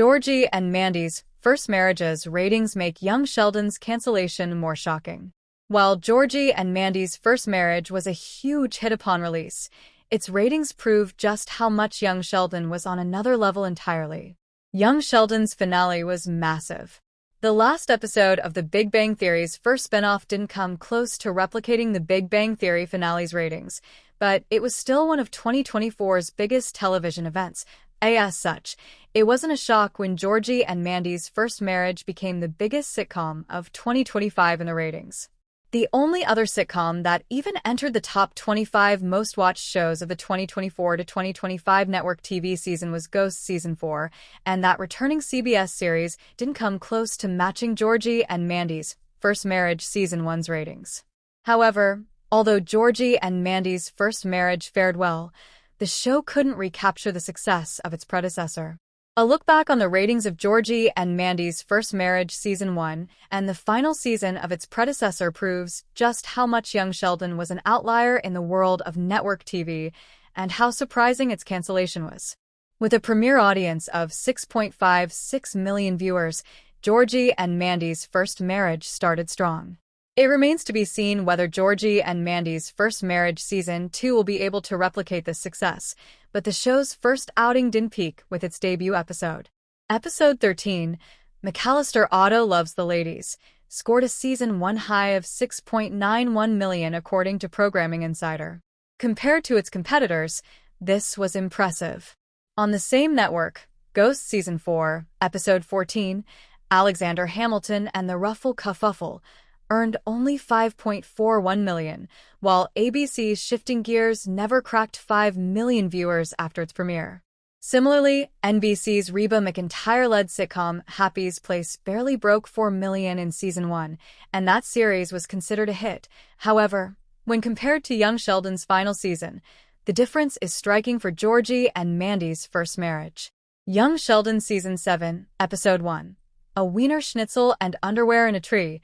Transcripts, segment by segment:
Georgie and Mandy's first marriage's ratings make young Sheldon's cancellation more shocking. While Georgie and Mandy's first marriage was a huge hit upon release, its ratings prove just how much young Sheldon was on another level entirely. Young Sheldon's finale was massive. The last episode of The Big Bang Theory's first spin-off didn't come close to replicating The Big Bang Theory finale's ratings, but it was still one of 2024's biggest television events. As such, it wasn't a shock when Georgie and Mandy's first marriage became the biggest sitcom of 2025 in the ratings. The only other sitcom that even entered the top 25 most-watched shows of the 2024 to 2025 network TV season was Ghosts Season 4, and that returning CBS series didn't come close to matching Georgie and Mandy's first marriage Season 1's ratings. However, although Georgie and Mandy's first marriage fared well, the show couldn't recapture the success of its predecessor. A look back on the ratings of Georgie and Mandy's first marriage Season 1 and the final season of its predecessor proves just how much young Sheldon was an outlier in the world of network TV and how surprising its cancellation was. With a premiere audience of 6.56 million viewers, Georgie and Mandy's first marriage started strong. It remains to be seen whether Georgie and Mandy's first marriage Season 2 will be able to replicate this success, but the show's first outing didn't peak with its debut episode. Episode 13, McAllister Otto Loves the Ladies, scored a Season 1 high of 6.91 million according to Programming Insider. Compared to its competitors, this was impressive. On the same network, Ghosts Season 4, Episode 14, Alexander Hamilton and the Ruffle Kerfuffle, earned only 5.41 million, while ABC's Shifting Gears never cracked 5 million viewers after its premiere. Similarly, NBC's Reba McEntire-led sitcom Happy's Place barely broke 4 million in Season 1, and that series was considered a hit. However, when compared to young Sheldon's final season, the difference is striking for Georgie and Mandy's first marriage. Young Sheldon Season 7, Episode 1, A Wiener Schnitzel and Underwear in a Tree,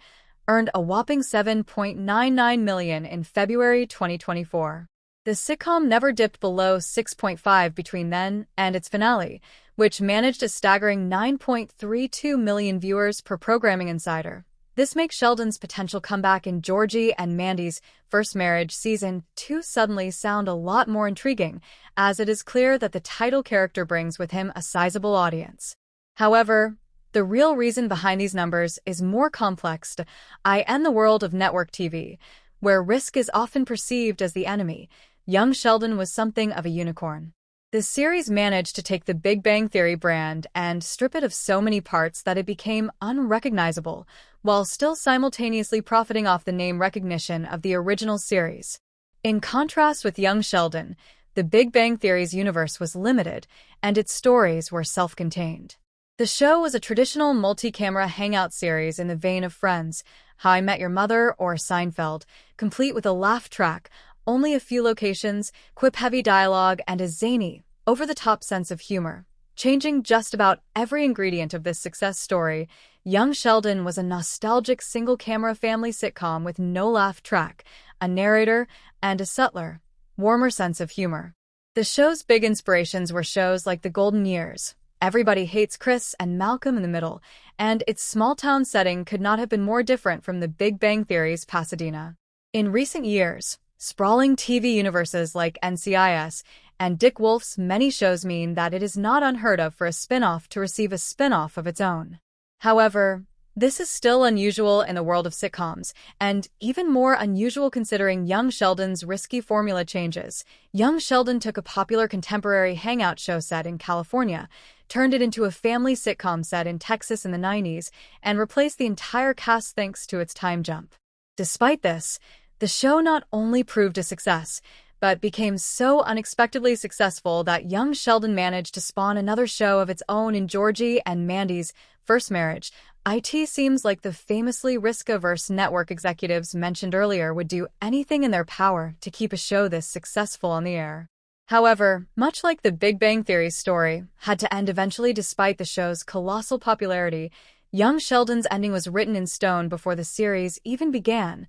earned a whopping 7.99 million in February 2024. The sitcom never dipped below 6.5 between then and its finale, which managed a staggering 9.32 million viewers per Programming Insider. This makes Sheldon's potential comeback in Georgie and Mandy's first marriage Season 2 suddenly sound a lot more intriguing, as it is clear that the title character brings with him a sizable audience. However, the real reason behind these numbers is more complex in the world of network TV, where risk is often perceived as the enemy. Young Sheldon was something of a unicorn. The series managed to take the Big Bang Theory brand and strip it of so many parts that it became unrecognizable, while still simultaneously profiting off the name recognition of the original series. In contrast with young Sheldon, the Big Bang Theory's universe was limited, and its stories were self-contained. The show was a traditional multi-camera hangout series in the vein of Friends, How I Met Your Mother, or Seinfeld, complete with a laugh track, only a few locations, quip-heavy dialogue, and a zany, over-the-top sense of humor. Changing just about every ingredient of this success story, Young Sheldon was a nostalgic single-camera family sitcom with no laugh track, a narrator, and a subtler, warmer sense of humor. The show's big inspirations were shows like The Golden Years, Everybody Hates Chris, and Malcolm in the Middle, and its small-town setting could not have been more different from The Big Bang Theory's Pasadena. In recent years, sprawling TV universes like NCIS and Dick Wolf's many shows mean that it is not unheard of for a spin-off to receive a spin-off of its own. However, this is still unusual in the world of sitcoms, and even more unusual considering Young Sheldon's risky formula changes. Young Sheldon took a popular contemporary hangout show set in California, turned it into a family sitcom set in Texas in the 90s, and replaced the entire cast thanks to its time jump. Despite this, the show not only proved a success, but became so unexpectedly successful that young Sheldon managed to spawn another show of its own in Georgie and Mandy's first marriage. It seems like the famously risk-averse network executives mentioned earlier would do anything in their power to keep a show this successful on the air. However, much like The Big Bang Theory's story had to end eventually despite the show's colossal popularity, Young Sheldon's ending was written in stone before the series even began.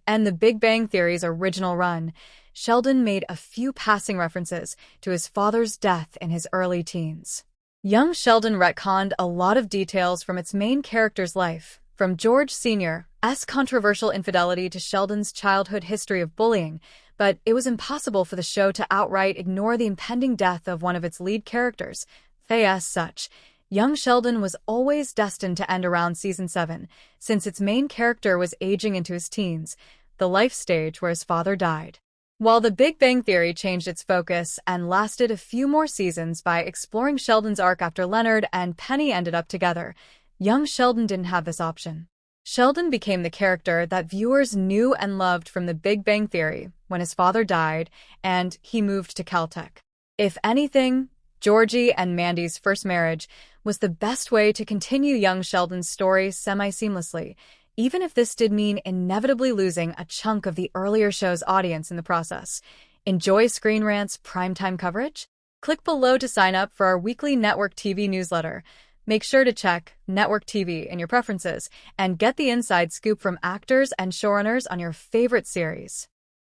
In The Big Bang Theory's original run, Sheldon made a few passing references to his father's death in his early teens. Young Sheldon retconned a lot of details from its main character's life, from George Sr.'s controversial infidelity to Sheldon's childhood history of bullying, but it was impossible for the show to outright ignore the impending death of one of its lead characters. As such, young Sheldon was always destined to end around season 7, since its main character was aging into his teens, the life stage where his father died. While The Big Bang Theory changed its focus and lasted a few more seasons by exploring Sheldon's arc after Leonard and Penny ended up together, young Sheldon didn't have this option. Sheldon became the character that viewers knew and loved from The Big Bang Theory when his father died and he moved to Caltech. If anything, Georgie and Mandy's first marriage was the best way to continue young Sheldon's story semi-seamlessly, even if this did mean inevitably losing a chunk of the earlier show's audience in the process. Enjoy Screen Rant's primetime coverage? Click below to sign up for our weekly Network TV newsletter. Make sure to check Network TV in your preferences and get the inside scoop from actors and showrunners on your favorite series.